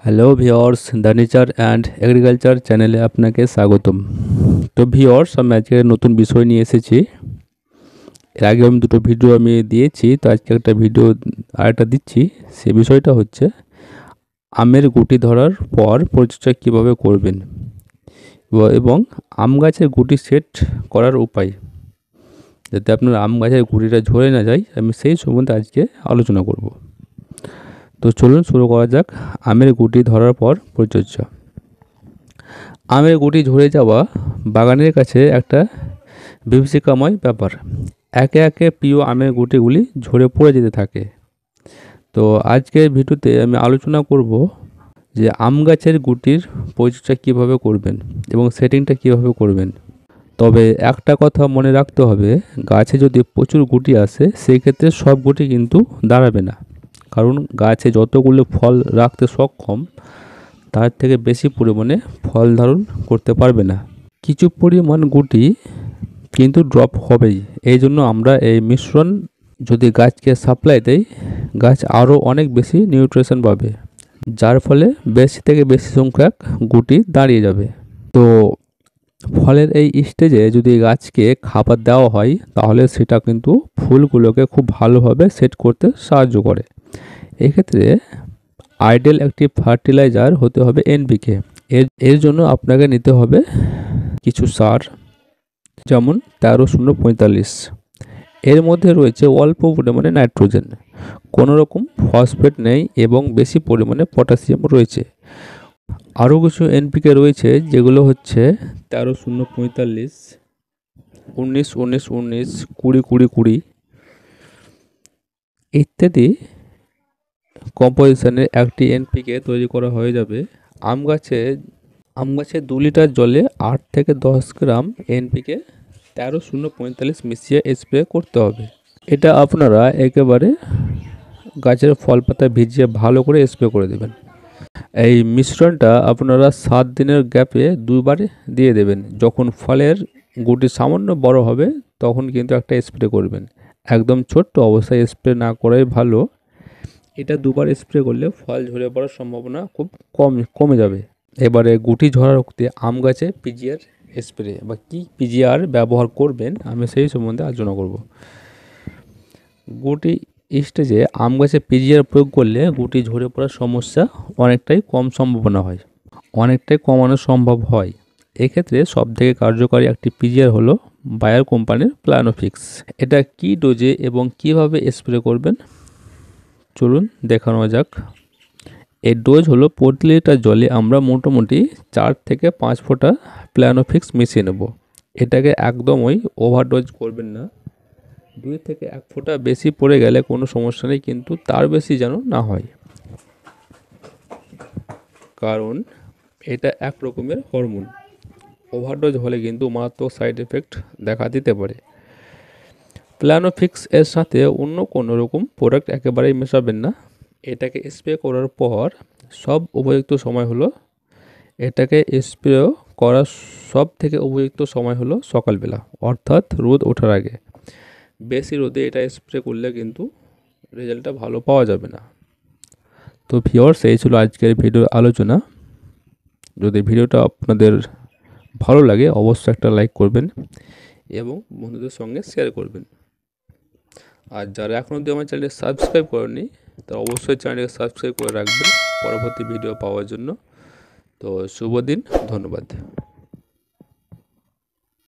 Hello viewers, the nature and agriculture চ্যানেলে আপনাকে স্বাগতম। তো ভিওর্স, আমি আজকে নতুন বিষয় নিয়ে এসেছি। এর আগে আমি দুটো ভিডিও দিয়েছি, তো আজকে একটা ভিডিও আরেকটা দিচ্ছি। সে বিষয়টা হচ্ছে আমের গুটি ধরার পর পরিচর্যা কীভাবে করবেন এবং আম গাছের গুটি সেট করার উপায়, যাতে আপনার আম গাছের গুটিটা ঝরে না যায়, আমি সেই সম্বন্ধে আজকে আলোচনা করব। তো চলুন শুরু করা যাক আমের গুটি ধরার পর পরিচর্যা। আমের গুটি ঝরে যাওয়া বাগানের কাছে একটা বিভীষিকাময় ব্যাপার। একে একে প্রিয় আমের গুটিগুলি ঝরে পড়ে যেতে থাকে। তো আজকের ভিডিওতে আমি আলোচনা করব যে আম গাছের গুটির পরিচর্যা কীভাবে করবেন এবং সেটিংটা কীভাবে করবেন। তবে একটা কথা মনে রাখতে হবে, গাছে যদি প্রচুর গুটি আসে সেই ক্ষেত্রে সব গুটি কিন্তু দাঁড়াবে না, কারণ গাছে যতগুলো ফল রাখতে সক্ষম তার থেকে বেশি পরিমাণে ফল ধারণ করতে পারবে না। কিছু পরিমাণ গুটি কিন্তু ড্রপ হবেই। এই জন্য আমরা এই মিশ্রণ যদি গাছকে সাপ্লাই দেই, গাছ আরও অনেক বেশি নিউট্রিশন পাবে, যার ফলে বেশি থেকে বেশি সংখ্যক গুটি দাঁড়িয়ে যাবে। তো ফলের এই স্টেজে যদি গাছকে খাবার দেওয়া হয়, তাহলে সেটা কিন্তু ফুলগুলোকে খুব ভালোভাবে সেট করতে সাহায্য করে। এক্ষেত্রে আইডিয়াল একটি ফার্টিলাইজার হতে হবে এনপিকে। এর জন্য আপনাকে নিতে হবে কিছু সার, যেমন 13-0-45। এর মধ্যে রয়েছে অল্প পরিমাণে নাইট্রোজেন, কোনো রকম ফসফেট নেই এবং বেশি পরিমাণে পটাশিয়াম রয়েছে। আরও কিছু এনপিকে রয়েছে, যেগুলো হচ্ছে 13-0-45, 19-19-19, 20-20-20 ইত্যাদি কম্পোজিশনের একটি এনপিকে তৈরি করা হয়ে যাবে। আম গাছে 2 লিটার জলে 8 থেকে 10 গ্রাম এনপিকে 13-0-45 মিশিয়ে স্প্রে করতে হবে। এটা আপনারা একেবারে গাছের ফল পাতা ভিজিয়ে ভালো করে স্প্রে করে দেবেন। এই মিশ্রণটা আপনারা 7 দিনের গ্যাপে 2বার দিয়ে দেবেন। যখন ফলের গুটি সামান্য বড় হবে তখন কিন্তু একটা স্প্রে করবেন। একদম ছোট্ট অবস্থায় স্প্রে না করাই ভালো। এটা 2বার স্প্রে করলে ফল ঝরে পড়ার সম্ভাবনা খুব কমে যাবে। এবারে গুটি ঝরা রুখতে আম গাছে পিজিআর স্প্রে বা কি পিজিআর ব্যবহার করবেন, আমি সেই সম্বন্ধে আলোচনা করব। গুটি স্টেজে আম গাছে পিজিআর প্রয়োগ করলে গুটি ঝরে পড়ার সমস্যা অনেকটাই কমানো সম্ভব হয়। এক্ষেত্রে সবথেকে কার্যকারী একটি পিজিআর হলো বায়ার কোম্পানির প্ল্যানোফিক্স। এটা কি ডোজে এবং কিভাবে স্প্রে করবেন চলুন দেখানো যাক। এর ডোজ হলো প্রতি লিটার জলে আমরা মোটামুটি 4 থেকে 5 ফোঁটা প্ল্যানোফিক্স মিশিয়ে নেব। এটাকে একদমই ওভারডোজ করবেন না। 2 থেকে 1 ফোঁটা বেশি পড়ে গেলে কোনো সমস্যা নেই, কিন্তু তার বেশি যেন না হয়, কারণ এটা এক রকমের হরমোন। ওভারডোজ হলে কিন্তু মারাত্মক সাইড এফেক্ট দেখা দিতে পারে। প্ল্যানোফিক্স এর সাথে অন্য কোনো রকম প্রোডাক্ট একেবারেই মেশাবেন না। এটাকে স্প্রে করার পর উপযুক্ত সময় হলো সব থেকে উপযুক্ত সময় হলো সকালবেলা, অর্থাৎ রোদ ওঠার আগে। বেশি রোদে এটা স্প্রে করলে কিন্তু রেজাল্টটা ভালো পাওয়া যাবে না। তো ভিউয়ার্স, এই ছিল আজকের ভিডিওর আলোচনা। যদি ভিডিওটা আপনাদের ভালো লাগে অবশ্যই একটা লাইক করবেন এবং বন্ধুদের সঙ্গে শেয়ার করবেন। আর যারা এখনও অবধি আমার চ্যানেলটি সাবস্ক্রাইব করেনি, তারা অবশ্যই চ্যানেলটিকে সাবস্ক্রাইব করে রাখবেন পরবর্তী ভিডিও পাওয়ার জন্য। তো শুভ দিন, ধন্যবাদ।